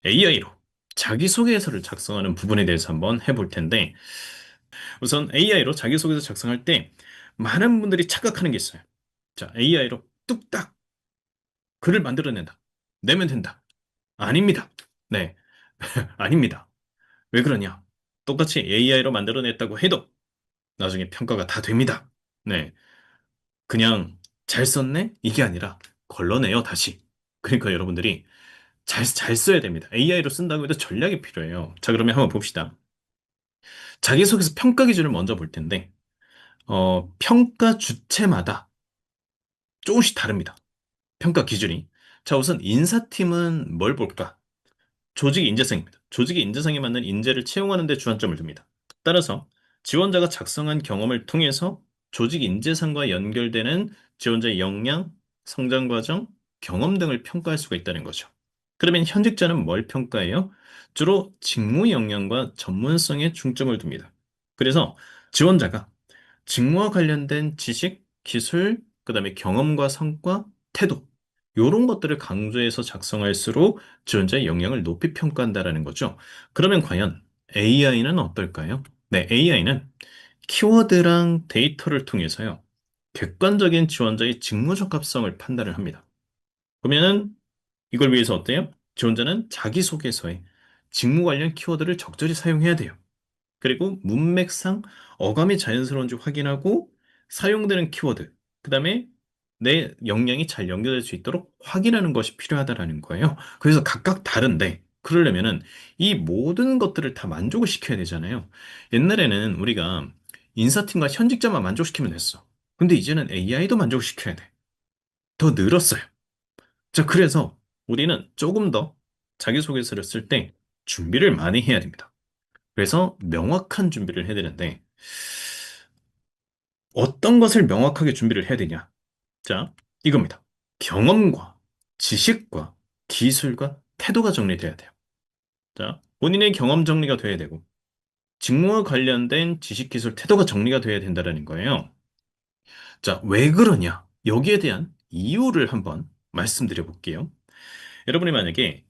AI로 자기소개서를 작성하는 부분에 대해서 한번 해볼 텐데, 우선 AI로 자기소개서 작성할 때 많은 분들이 착각하는 게 있어요. 자, AI로 뚝딱 글을 만들어낸다. 내면 된다. 아닙니다. 네, 아닙니다. 왜 그러냐? 똑같이 AI로 만들어냈다고 해도 나중에 평가가 다 됩니다. 네, 그냥 잘 썼네? 이게 아니라 걸러내요, 다시. 그러니까 여러분들이 잘 써야 됩니다. AI로 쓴다고 해도 전략이 필요해요. 자, 그러면 한번 봅시다. 자기소개서 평가 기준을 먼저 볼 텐데, 평가 주체마다 조금씩 다릅니다. 평가 기준이. 자, 우선 인사팀은 뭘 볼까? 조직 인재성입니다. 조직의 인재성에 맞는 인재를 채용하는 데 주안점을 둡니다. 따라서 지원자가 작성한 경험을 통해서 조직 인재상과 연결되는 지원자의 역량, 성장 과정, 경험 등을 평가할 수가 있다는 거죠. 그러면 현직자는 뭘 평가해요? 주로 직무 역량과 전문성에 중점을 둡니다. 그래서 지원자가 직무와 관련된 지식, 기술, 그다음에 경험과 성과, 태도 이런 것들을 강조해서 작성할수록 지원자의 역량을 높이 평가한다라는 거죠. 그러면 과연 AI는 어떨까요? 네, AI는 키워드랑 데이터를 통해서요. 객관적인 지원자의 직무 적합성을 판단을 합니다. 그러면 이걸 위해서 어때요? 지원자는 자기소개서에 직무 관련 키워드를 적절히 사용해야 돼요. 그리고 문맥상 어감이 자연스러운지 확인하고 사용되는 키워드, 그 다음에 내 역량이 잘 연결될 수 있도록 확인하는 것이 필요하다라는 거예요. 그래서 각각 다른데, 그러려면은 이 모든 것들을 다 만족을 시켜야 되잖아요. 옛날에는 우리가 인사팀과 현직자만 만족시키면 됐어. 근데 이제는 AI도 만족시켜야 돼. 더 늘었어요. 자, 그래서 우리는 조금 더 자기소개서를 쓸 때 준비를 많이 해야 됩니다. 그래서 명확한 준비를 해야 되는데, 어떤 것을 명확하게 준비를 해야 되냐? 자, 이겁니다. 경험과 지식과 기술과 태도가 정리돼야 돼요. 자, 본인의 경험 정리가 돼야 되고, 직무와 관련된 지식, 기술, 태도가 정리가 돼야 된다는 거예요. 자, 왜 그러냐? 여기에 대한 이유를 한번 말씀드려 볼게요. 여러분이 만약에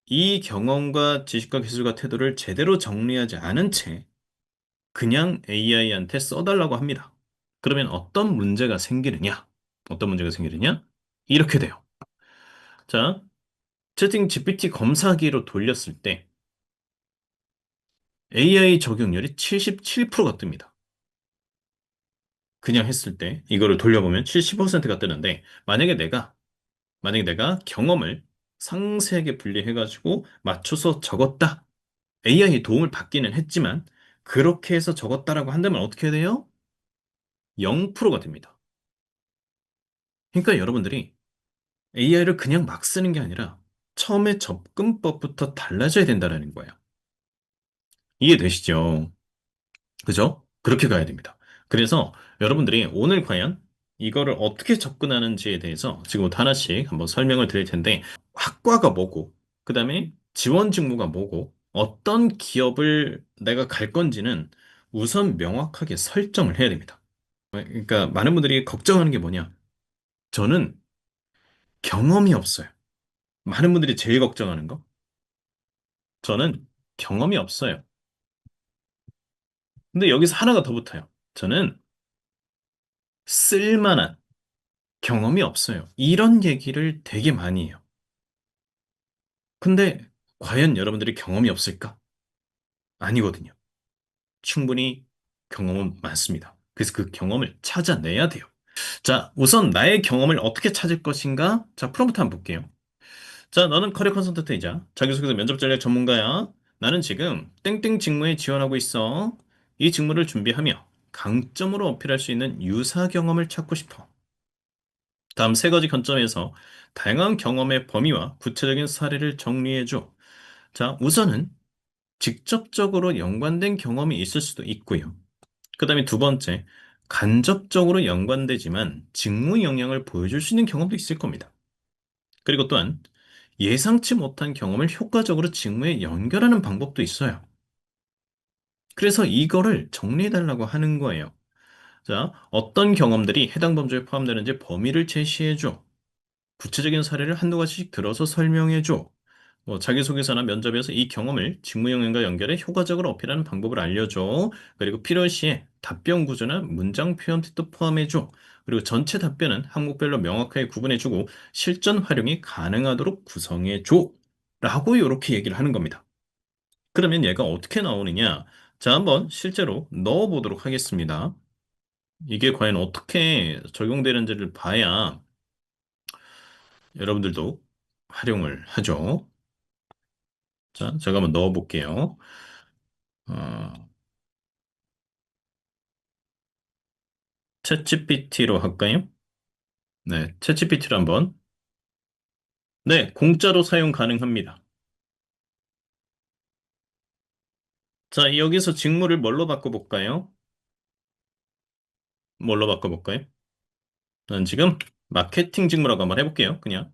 이 경험과 지식과 기술과 태도를 제대로 정리하지 않은 채 그냥 AI한테 써달라고 합니다. 그러면 어떤 문제가 생기느냐? 어떤 문제가 생기느냐? 이렇게 돼요. 자, 채팅 GPT 검사기로 돌렸을 때 AI 적용률이 77%가 뜹니다. 그냥 했을 때 이거를 돌려보면 70%가 뜨는데 만약에 내가 경험을 상세하게 분리해가지고 맞춰서 적었다. AI의 도움을 받기는 했지만 그렇게 해서 적었다라고 한다면 어떻게 돼요? 0%가 됩니다. 그러니까 여러분들이 AI를 그냥 막 쓰는 게 아니라 처음에 접근법부터 달라져야 된다는 거예요. 이해되시죠? 그죠? 그렇게 가야 됩니다. 그래서 여러분들이 오늘 과연 이거를 어떻게 접근하는지에 대해서 지금부터 하나씩 한번 설명을 드릴 텐데, 학과가 뭐고, 그 다음에 지원 직무가 뭐고, 어떤 기업을 내가 갈 건지는 우선 명확하게 설정을 해야 됩니다. 그러니까 많은 분들이 걱정하는 게 뭐냐? 저는 경험이 없어요. 많은 분들이 제일 걱정하는 거. 저는 경험이 없어요. 근데 여기서 하나가 더 붙어요. 저는 쓸만한 경험이 없어요. 이런 얘기를 되게 많이 해요. 근데 과연 여러분들이 경험이 없을까? 아니거든요. 충분히 경험은 많습니다. 그래서 그 경험을 찾아내야 돼요. 자, 우선 나의 경험을 어떻게 찾을 것인가? 자, 프롬프트 한번 볼게요. 자, 너는 커리어 컨설턴트이자 자기소개서 면접 전략 전문가야. 나는 지금 땡땡 직무에 지원하고 있어. 이 직무를 준비하며 강점으로 어필할 수 있는 유사 경험을 찾고 싶어. 다음 세 가지 관점에서 다양한 경험의 범위와 구체적인 사례를 정리해줘. 자, 우선은 직접적으로 연관된 경험이 있을 수도 있고요. 그 다음에 두 번째, 간접적으로 연관되지만 직무 영향을 보여줄 수 있는 경험도 있을 겁니다. 그리고 또한 예상치 못한 경험을 효과적으로 직무에 연결하는 방법도 있어요. 그래서 이거를 정리해달라고 하는 거예요. 자, 어떤 경험들이 해당 범주에 포함되는지 범위를 제시해줘. 구체적인 사례를 한두 가지씩 들어서 설명해줘. 자기소개서나 면접에서 이 경험을 직무영역과 연결해 효과적으로 어필하는 방법을 알려줘. 그리고 필요시에 답변 구조나 문장 표현 팁도 포함해줘. 그리고 전체 답변은 항목별로 명확하게 구분해주고 실전 활용이 가능하도록 구성해줘. 라고 이렇게 얘기를 하는 겁니다. 그러면 얘가 어떻게 나오느냐? 자, 한번 실제로 넣어보도록 하겠습니다. 이게 과연 어떻게 적용되는지를 봐야 여러분들도 활용을 하죠. 자, 제가 한번 넣어볼게요. 어, 챗GPT로 할까요? 네, 챗GPT로 한번. 네, 공짜로 사용 가능합니다. 자, 여기서 직무를 뭘로 바꿔볼까요? 뭘로 바꿔볼까요? 난 지금 마케팅 직무라고 한번 해볼게요. 그냥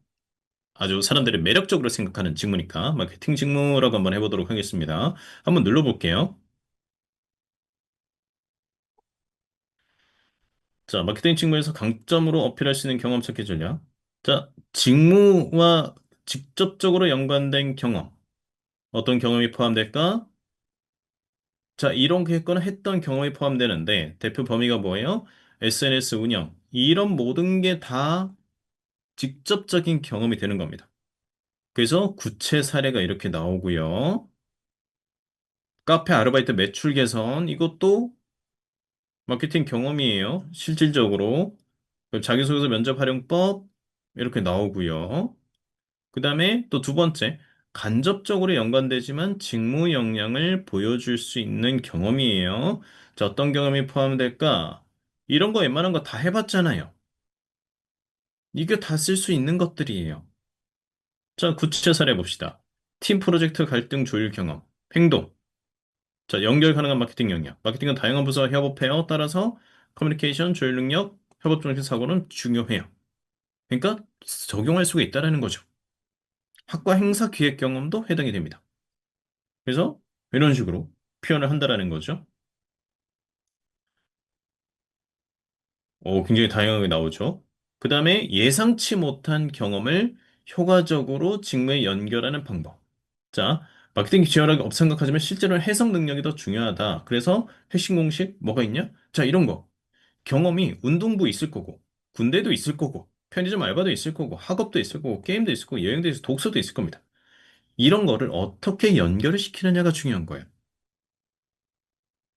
아주 사람들이 매력적으로 생각하는 직무니까 마케팅 직무라고 한번 해보도록 하겠습니다. 한번 눌러볼게요. 자, 마케팅 직무에서 강점으로 어필할 수 있는 경험 찾기 전략. 자, 직무와 직접적으로 연관된 경험. 어떤 경험이 포함될까? 자, 이런 계획거나 했던 경험이 포함되는데 대표 범위가 뭐예요? SNS 운영. 이런 모든 게 다 직접적인 경험이 되는 겁니다. 그래서 구체 사례가 이렇게 나오고요. 카페 아르바이트 매출 개선. 이것도 마케팅 경험이에요. 실질적으로. 자기소개서 면접 활용법. 이렇게 나오고요. 그 다음에 또 두 번째. 간접적으로 연관되지만 직무 역량을 보여줄 수 있는 경험이에요. 자, 어떤 경험이 포함될까? 이런 거 웬만한 거 다 해봤잖아요. 이게 다 쓸 수 있는 것들이에요. 자, 구체 사례 봅시다. 팀 프로젝트 갈등 조율 경험, 행동. 자, 연결 가능한 마케팅 역량. 마케팅은 다양한 부서와 협업해요. 따라서 커뮤니케이션, 조율 능력, 협업 정신 사고는 중요해요. 그러니까 적용할 수가 있다라는 거죠. 학과 행사 기획 경험도 해당이 됩니다. 그래서 이런 식으로 표현을 한다라는 거죠. 굉장히 다양하게 나오죠. 그 다음에 예상치 못한 경험을 효과적으로 직무에 연결하는 방법. 자, 마케팅 지원하기 생각하지만 실제로는 해석 능력이 더 중요하다. 그래서 핵심 공식 뭐가 있냐? 자, 이런 거. 경험이 운동부 있을 거고, 군대도 있을 거고, 편의점 알바도 있을 거고, 학업도 있을 거고, 게임도 있을 거고, 여행도 있을 거고, 독서도 있을 겁니다. 이런 거를 어떻게 연결을 시키느냐가 중요한 거예요.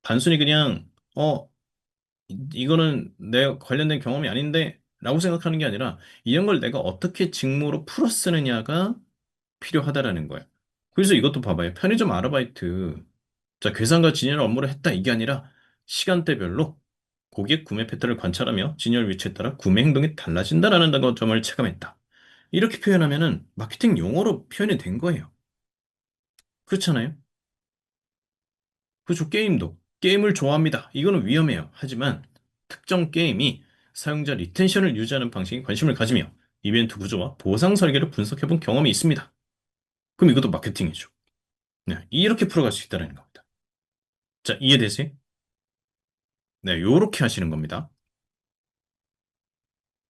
단순히 그냥, 이거는 내 관련된 경험이 아닌데, 라고 생각하는 게 아니라, 이런 걸 내가 어떻게 직무로 풀어 쓰느냐가 필요하다라는 거예요. 그래서 이것도 봐봐요. 편의점 아르바이트. 자, 계산과 진열 업무를 했다. 이게 아니라, 시간대별로 고객 구매 패턴을 관찰하며 진열 위치에 따라 구매 행동이 달라진다라는 점을 체감했다. 이렇게 표현하면은 마케팅 용어로 표현이 된 거예요. 그렇잖아요? 그죠? 게임도. 게임을 좋아합니다. 이거는 위험해요. 하지만 특정 게임이 사용자 리텐션을 유지하는 방식에 관심을 가지며 이벤트 구조와 보상 설계를 분석해 본 경험이 있습니다. 그럼 이것도 마케팅이죠. 네, 이렇게 풀어갈 수 있다는 겁니다. 자, 이해되세요? 네, 요렇게 하시는 겁니다.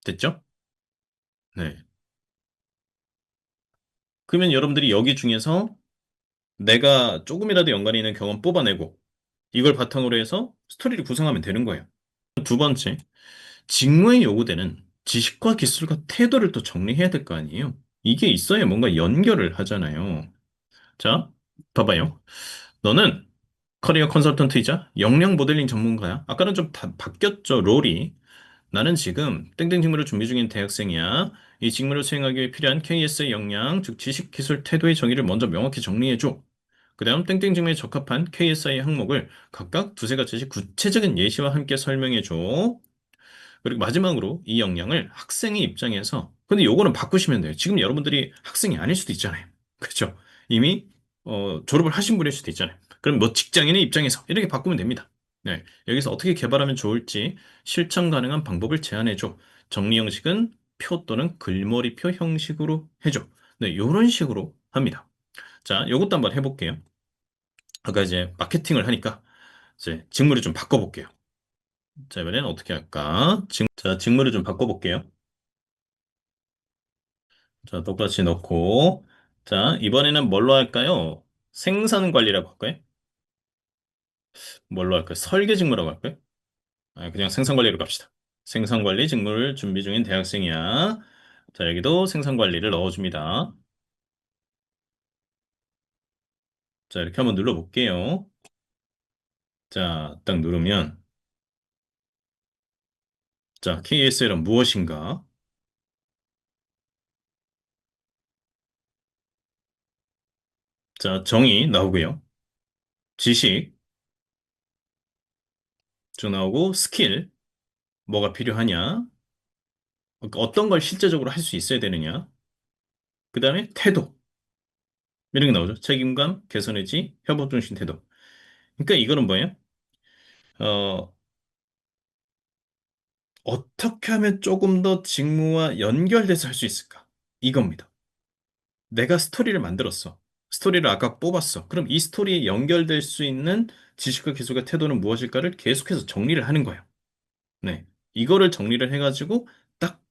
됐죠? 네. 그러면 여러분들이 여기 중에서 내가 조금이라도 연관이 있는 경험 뽑아내고 이걸 바탕으로 해서 스토리를 구성하면 되는 거예요. 두 번째, 직무에 요구되는 지식과 기술과 태도를 또 정리해야 될 거 아니에요. 이게 있어야 뭔가 연결을 하잖아요. 자, 봐봐요. 너는 커리어 컨설턴트이자 역량 모델링 전문가야. 아까는 좀 바뀌었죠, 롤이. 나는 지금 땡땡 직무를 준비 중인 대학생이야. 이 직무를 수행하기 위해 필요한 KS의 역량, 즉 지식, 기술, 태도의 정의를 먼저 명확히 정리해줘. 그 다음 땡땡 직무에 적합한 KSI 항목을 각각 두세 가지씩 구체적인 예시와 함께 설명해줘. 그리고 마지막으로 이 역량을 학생의 입장에서 근데 요거는 바꾸시면 돼요. 지금 여러분들이 학생이 아닐 수도 있잖아요. 그렇죠? 이미 졸업을 하신 분일 수도 있잖아요. 그럼 뭐 직장인의 입장에서 이렇게 바꾸면 됩니다. 네, 여기서 어떻게 개발하면 좋을지 실천 가능한 방법을 제안해줘. 정리 형식은 표 또는 글머리표 형식으로 해줘. 네, 이런 식으로 합니다. 자, 요것도 한번 해볼게요. 아까 이제 마케팅을 하니까 이제 직무를 좀 바꿔볼게요. 자, 이번엔 어떻게 할까? 자, 직무를 좀 바꿔볼게요. 자, 똑같이 넣고. 자, 이번에는 뭘로 할까요? 생산 관리라고 할까요? 뭘로 할까요? 설계 직무라고 할까요? 그냥 생산 관리로 갑시다. 생산 관리 직무를 준비 중인 대학생이야. 자, 여기도 생산 관리를 넣어줍니다. 자, 이렇게 한번 눌러볼게요. 자, 딱 누르면, 자, KSL은 무엇인가? 자, 정의 나오고요. 지식 쭉 나오고, 스킬, 뭐가 필요하냐? 어떤 걸 실제적으로 할 수 있어야 되느냐? 그 다음에 태도, 이런 게 나오죠. 책임감, 개선 의지, 협업 중심 태도. 그러니까 이거는 뭐예요? 어, 어떻게 하면 조금 더 직무와 연결돼서 할 수 있을까? 이겁니다. 내가 스토리를 만들었어. 스토리를 아까 뽑았어. 그럼 이 스토리에 연결될 수 있는 지식과 기술과 태도는 무엇일까를 계속해서 정리를 하는 거예요. 네. 이거를 정리를 해가지고 딱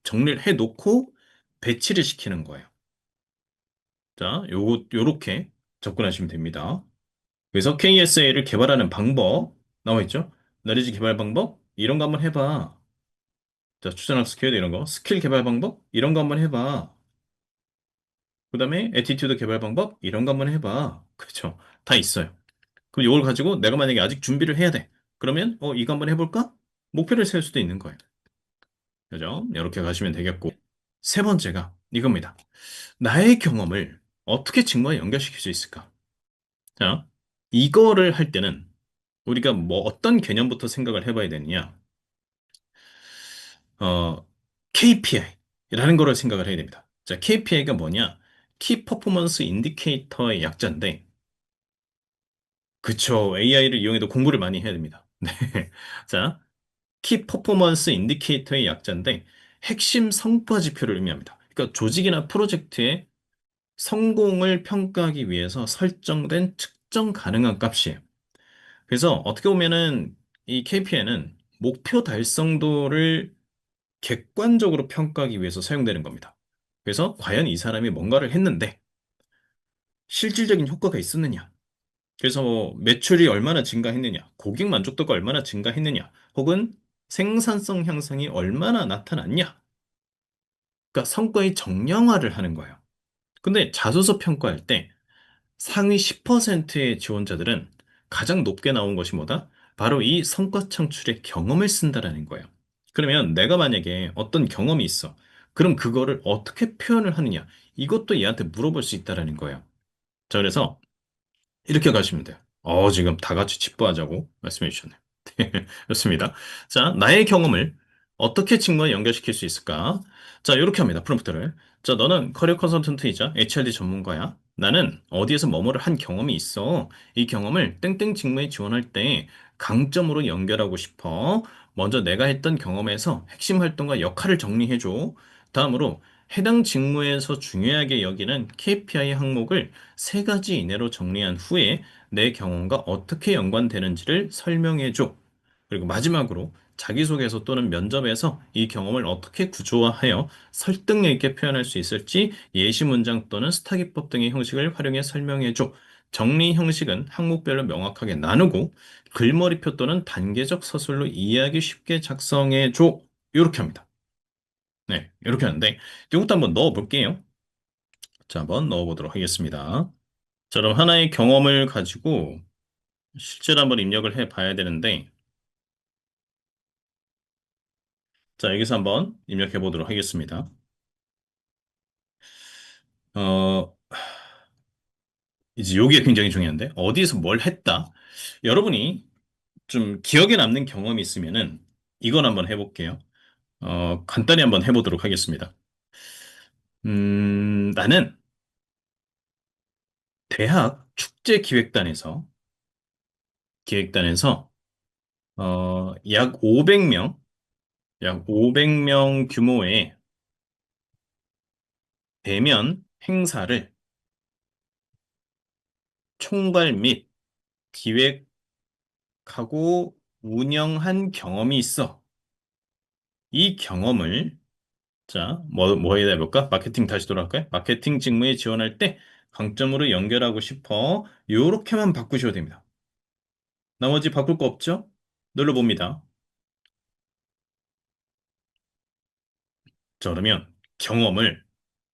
정리를 해놓고 배치를 시키는 거예요. 자, 요렇게 접근하시면 됩니다. 그래서 KSA를 개발하는 방법 나와 있죠? 나리지 개발 방법? 이런 거 한번 해봐. 자, 추천학 스킬 이런 거. 스킬 개발 방법? 이런 거 한번 해봐. 그 다음에 애티튜드 개발 방법? 이런 거 한번 해봐. 그렇죠. 다 있어요. 그럼 이걸 가지고 내가 만약에 아직 준비를 해야 돼. 그러면 이거 한번 해볼까? 목표를 세울 수도 있는 거예요. 그죠? 이렇게 가시면 되겠고. 세 번째가 이겁니다. 나의 경험을 어떻게 직무에 연결시킬 수 있을까? 자, 이거를 할 때는 우리가 뭐 어떤 개념부터 생각을 해봐야 되느냐? KPI라는 거를 생각을 해야 됩니다. 자, KPI가 뭐냐? 키 퍼포먼스 인디케이터의 약자인데, 그쵸. AI를 이용해도 공부를 많이 해야 됩니다. 네. 자, 키 퍼포먼스 인디케이터의 약자인데, 핵심 성과 지표를 의미합니다. 그러니까 조직이나 프로젝트의 성공을 평가하기 위해서 설정된 측정 가능한 값이에요. 그래서 어떻게 보면은 이 KPI는 목표 달성도를 객관적으로 평가하기 위해서 사용되는 겁니다. 그래서 과연 이 사람이 뭔가를 했는데 실질적인 효과가 있었느냐? 그래서 뭐 매출이 얼마나 증가했느냐? 고객 만족도가 얼마나 증가했느냐? 혹은 생산성 향상이 얼마나 나타났냐? 그러니까 성과의 정량화를 하는 거예요. 근데 자소서 평가할 때 상위 10%의 지원자들은 가장 높게 나온 것이 뭐다? 바로 이 성과 창출의 경험을 쓴다라는 거예요. 그러면 내가 만약에 어떤 경험이 있어. 그럼 그거를 어떻게 표현을 하느냐? 이것도 얘한테 물어볼 수 있다라는 거예요. 자, 그래서 이렇게 가시면 돼요. 지금 다 같이 집도하자고 말씀해 주셨네요. 좋습니다. 자, 나의 경험을 어떻게 직무에 연결시킬 수 있을까? 자, 이렇게 합니다. 프롬프트를. 자, 너는 커리어 컨설턴트이자 HRD 전문가야. 나는 어디에서 뭐뭐를 한 경험이 있어. 이 경험을 땡땡 직무에 지원할 때 강점으로 연결하고 싶어. 먼저 내가 했던 경험에서 핵심 활동과 역할을 정리해줘. 다음으로 해당 직무에서 중요하게 여기는 KPI 항목을 세 가지 이내로 정리한 후에 내 경험과 어떻게 연관되는지를 설명해줘. 그리고 마지막으로 자기소개서 또는 면접에서 이 경험을 어떻게 구조화하여 설득력 있게 표현할 수 있을지 예시 문장 또는 스타기법 등의 형식을 활용해 설명해줘. 정리 형식은 항목별로 명확하게 나누고 글머리표 또는 단계적 서술로 이해하기 쉽게 작성해줘. 이렇게 합니다. 네, 이렇게 하는데 이것도 한번 넣어볼게요. 자, 한번 넣어보도록 하겠습니다. 자, 그럼 하나의 경험을 가지고 실제로 한번 입력을 해 봐야 되는데, 자, 여기서 한번 입력해 보도록 하겠습니다. 어, 이제 요게 굉장히 중요한데, 어디에서 뭘 했다? 여러분이 좀 기억에 남는 경험이 있으면은 이건 한번 해볼게요. 간단히 한번 해보도록 하겠습니다. 나는 대학 축제 기획단에서, 약 500명, 약 500명 규모의 대면 행사를 총괄 및 기획하고 운영한 경험이 있어. 이 경험을 자, 뭐 해야 해볼까? 마케팅 다시 돌아갈까요? 마케팅 직무에 지원할 때 강점으로 연결하고 싶어. 요렇게만 바꾸셔도 됩니다. 나머지 바꿀 거 없죠? 눌러봅니다. 자, 그러면 경험을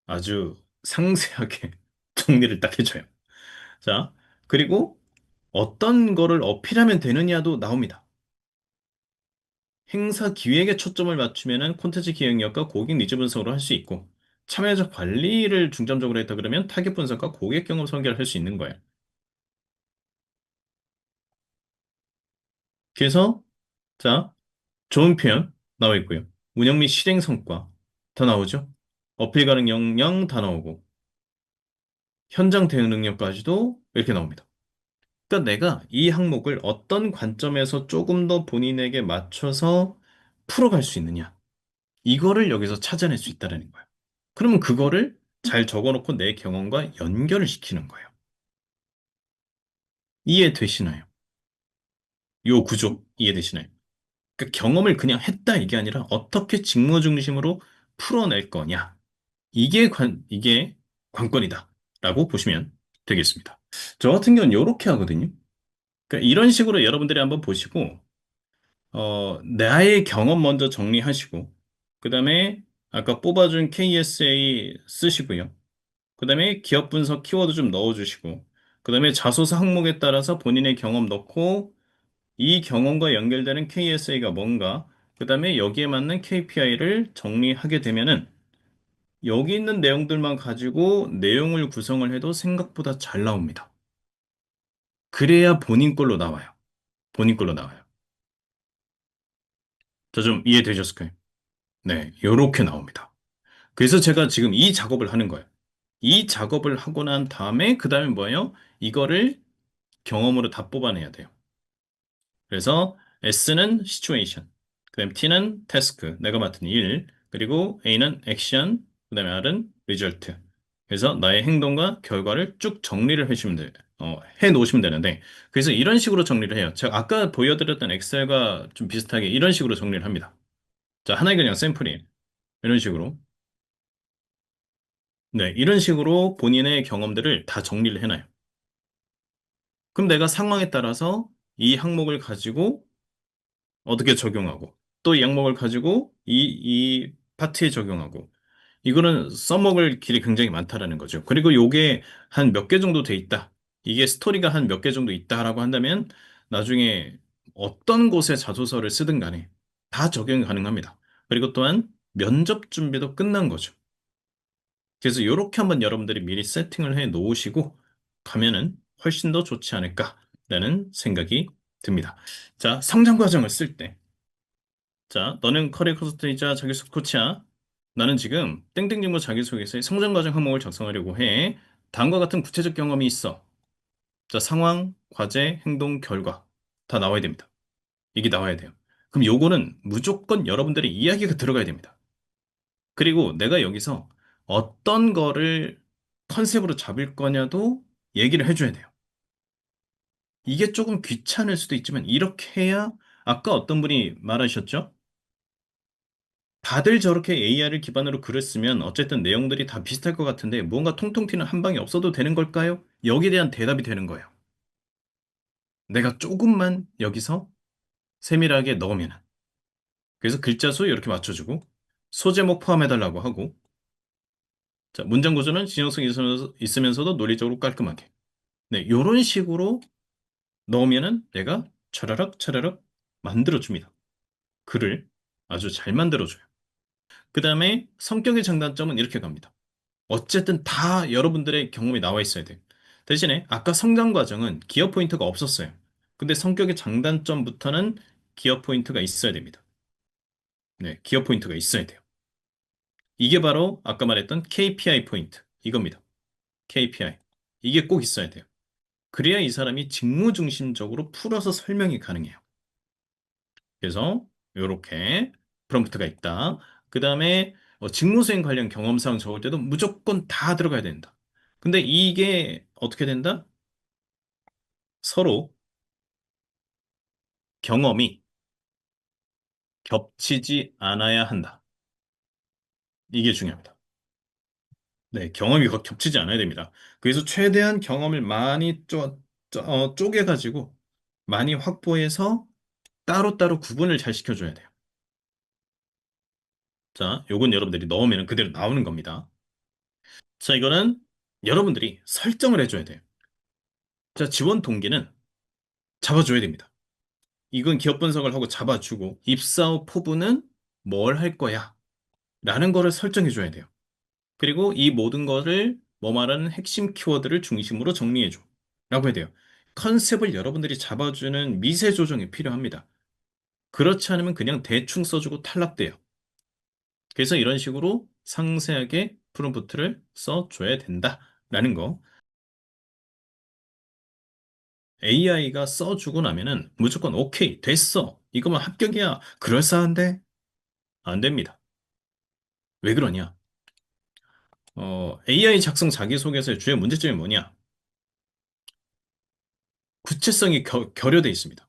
아주 상세하게 정리를 딱 해줘요. 자, 그리고 어떤 거를 어필하면 되느냐도 나옵니다. 행사 기획에 초점을 맞추면은 콘텐츠 기획력과 고객 니즈 분석으로 할 수 있고, 참여자 관리를 중점적으로 했다 그러면 타겟 분석과 고객 경험 설계를 할 수 있는 거예요. 그래서 자, 좋은 표현 나와 있고요. 운영 및 실행 성과 다 나오죠. 어필 가능 역량 다 나오고 현장 대응 능력까지도 이렇게 나옵니다. 그러니까 내가 이 항목을 어떤 관점에서 조금 더 본인에게 맞춰서 풀어갈 수 있느냐. 이거를 여기서 찾아낼 수 있다는 거예요. 그러면 그거를 잘 적어놓고 내 경험과 연결을 시키는 거예요. 이해되시나요? 요 구조 이해되시나요? 그러니까 경험을 그냥 했다 이게 아니라 어떻게 직무 중심으로 풀어낼 거냐. 이게 관건이다라고 보시면 되겠습니다. 저 같은 경우는 이렇게 하거든요. 그러니까 이런 식으로 여러분들이 한번 보시고 나의 경험 먼저 정리하시고 그다음에 아까 뽑아준 KSA 쓰시고요. 그다음에 기업 분석 키워드 좀 넣어주시고 그다음에 자소서 항목에 따라서 본인의 경험 넣고 이 경험과 연결되는 KSA가 뭔가 그다음에 여기에 맞는 KPI를 정리하게 되면은 여기 있는 내용들만 가지고 내용을 구성을 해도 생각보다 잘 나옵니다. 그래야 본인 걸로 나와요. 본인 걸로 나와요. 저 좀 이해되셨을까요? 네, 요렇게 나옵니다. 그래서 제가 지금 이 작업을 하는 거예요. 이 작업을 하고 난 다음에 그 다음에 뭐예요? 이거를 경험으로 다 뽑아내야 돼요. 그래서 S는 situation, 그다음 T는 task, 내가 맡은 일, 그리고 A는 action, 그다음에 R은 result. 그래서 나의 행동과 결과를 쭉 정리를 해주시면 돼, 해 놓으시면 되는데, 그래서 이런 식으로 정리를 해요. 제가 아까 보여드렸던 엑셀과 좀 비슷하게 이런 식으로 정리를 합니다. 자, 하나의 그냥 샘플이에요. 이런 식으로. 네, 이런 식으로 본인의 경험들을 다 정리를 해놔요. 그럼 내가 상황에 따라서 이 항목을 가지고 어떻게 적용하고 또 이 항목을 가지고 이 파트에 적용하고 이거는 써먹을 길이 굉장히 많다라는 거죠. 그리고 요게 한 몇 개 정도 돼 있다. 이게 스토리가 한 몇 개 정도 있다라고 한다면 나중에 어떤 곳에 자소서를 쓰든 간에 다 적용이 가능합니다. 그리고 또한 면접 준비도 끝난 거죠. 그래서 이렇게 한번 여러분들이 미리 세팅을 해 놓으시고 가면은 훨씬 더 좋지 않을까라는 생각이 듭니다. 자, 성장 과정을 쓸 때. 자, 너는 커리어 컨설턴트이자 자기소개 코치야. 나는 지금 땡땡증보 자기소개서의 성장 과정 항목을 작성하려고 해. 다음과 같은 구체적 경험이 있어. 자, 상황, 과제, 행동, 결과. 다 나와야 됩니다. 이게 나와야 돼요. 그럼 요거는 무조건 여러분들의 이야기가 들어가야 됩니다. 그리고 내가 여기서 어떤 거를 컨셉으로 잡을 거냐도 얘기를 해줘야 돼요. 이게 조금 귀찮을 수도 있지만 이렇게 해야 아까 어떤 분이 말하셨죠? 다들 저렇게 AI를 기반으로 글을 쓰면 어쨌든 내용들이 다 비슷할 것 같은데 뭔가 통통 튀는 한 방이 없어도 되는 걸까요? 여기에 대한 대답이 되는 거예요. 내가 조금만 여기서 세밀하게 넣으면. 그래서 글자 수 이렇게 맞춰주고 소제목 포함해달라고 하고 자, 문장 구조는 진용성이 있으면서도 논리적으로 깔끔하게. 네, 이런 식으로 넣으면은 내가 차라락 차라락 만들어줍니다. 글을 아주 잘 만들어줘요. 그 다음에 성격의 장단점은 이렇게 갑니다. 어쨌든 다 여러분들의 경험이 나와 있어야 돼요. 대신에 아까 성장 과정은 기업 포인트가 없었어요. 근데 성격의 장단점부터는 기업 포인트가 있어야 됩니다. 네, 기업 포인트가 있어야 돼요. 이게 바로 아까 말했던 KPI 포인트. 이겁니다. KPI. 이게 꼭 있어야 돼요. 그래야 이 사람이 직무 중심적으로 풀어서 설명이 가능해요. 그래서 이렇게 프롬프트가 있다. 그 다음에 직무수행 관련 경험사항 적을 때도 무조건 다 들어가야 된다. 근데 이게 어떻게 된다? 서로 경험이 겹치지 않아야 한다. 이게 중요합니다. 네, 경험이 겹치지 않아야 됩니다. 그래서 최대한 경험을 많이 쪼개가지고 많이 확보해서 따로따로 구분을 잘 시켜줘야 돼요. 자, 요건 여러분들이 넣으면 그대로 나오는 겁니다. 자, 이거는 여러분들이 설정을 해줘야 돼요. 자, 지원 동기는 잡아줘야 됩니다. 이건 기업 분석을 하고 잡아주고 입사 후 포부는 뭘 할 거야 라는 거를 설정해줘야 돼요. 그리고 이 모든 거를 뭐 말하는 핵심 키워드를 중심으로 정리해줘 라고 해야 돼요. 컨셉을 여러분들이 잡아주는 미세 조정이 필요합니다. 그렇지 않으면 그냥 대충 써주고 탈락돼요. 그래서 이런 식으로 상세하게 프롬프트를 써줘야 된다라는 거. AI가 써주고 나면은 무조건 오케이, 됐어. 이거만 합격이야. 그럴싸한데? 안 됩니다. 왜 그러냐? AI 작성 자기소개서의 주요 문제점이 뭐냐? 구체성이 결여돼 있습니다.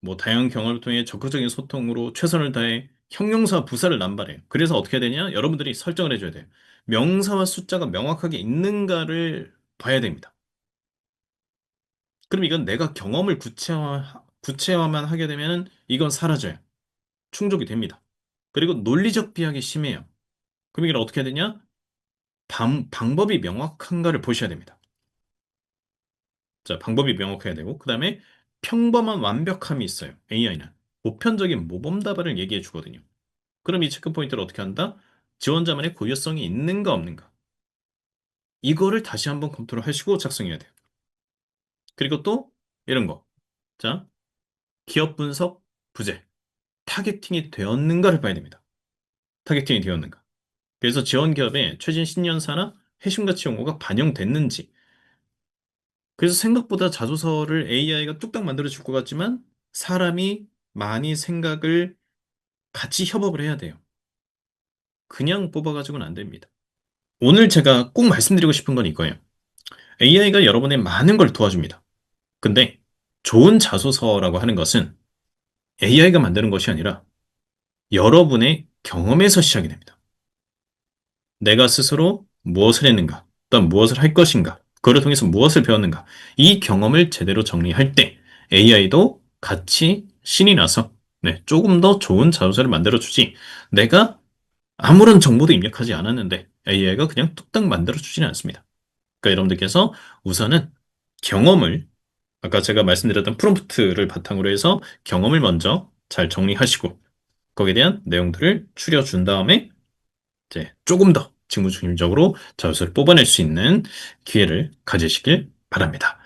뭐 다양한 경험을 통해 적극적인 소통으로 최선을 다해 형용사 부사를 남발해요. 그래서 어떻게 해야 되냐? 여러분들이 설정을 해줘야 돼요. 명사와 숫자가 명확하게 있는가를 봐야 됩니다. 그럼 이건 내가 경험을 구체화만 하게 되면 이건 사라져요. 충족이 됩니다. 그리고 논리적 비약이 심해요. 그럼 이걸 어떻게 해야 되냐? 방법이 명확한가를 보셔야 됩니다. 자, 방법이 명확해야 되고, 그 다음에 평범한 완벽함이 있어요. AI는. 보편적인 모범답안을 얘기해 주거든요. 그럼 이 체크 포인트를 어떻게 한다? 지원자만의 고유성이 있는가 없는가. 이거를 다시 한번 검토를 하시고 작성해야 돼요. 그리고 또 이런 거. 자, 기업 분석 부재. 타겟팅이 되었는가를 봐야 됩니다. 타겟팅이 되었는가. 그래서 지원 기업의 최신 신년사나 해슘가치 용어가 반영됐는지. 그래서 생각보다 자소서를 AI가 뚝딱 만들어 줄 것 같지만 사람이 많이 생각을 같이 협업을 해야 돼요. 그냥 뽑아가지고는 안 됩니다. 오늘 제가 꼭 말씀드리고 싶은 건 이거예요. AI가 여러분의 많은 걸 도와줍니다. 근데 좋은 자소서라고 하는 것은 AI가 만드는 것이 아니라 여러분의 경험에서 시작이 됩니다. 내가 스스로 무엇을 했는가, 또는 무엇을 할 것인가, 그를 통해서 무엇을 배웠는가, 이 경험을 제대로 정리할 때 AI도 같이 신이 나서 네, 조금 더 좋은 자소서를 만들어주지. 내가 아무런 정보도 입력하지 않았는데 AI가 그냥 뚝딱 만들어주지는 않습니다. 그러니까 여러분들께서 우선은 경험을 아까 제가 말씀드렸던 프롬프트를 바탕으로 해서 경험을 먼저 잘 정리하시고 거기에 대한 내용들을 추려준 다음에 이제 조금 더 직무중심적으로 자료를 뽑아낼 수 있는 기회를 가지시길 바랍니다.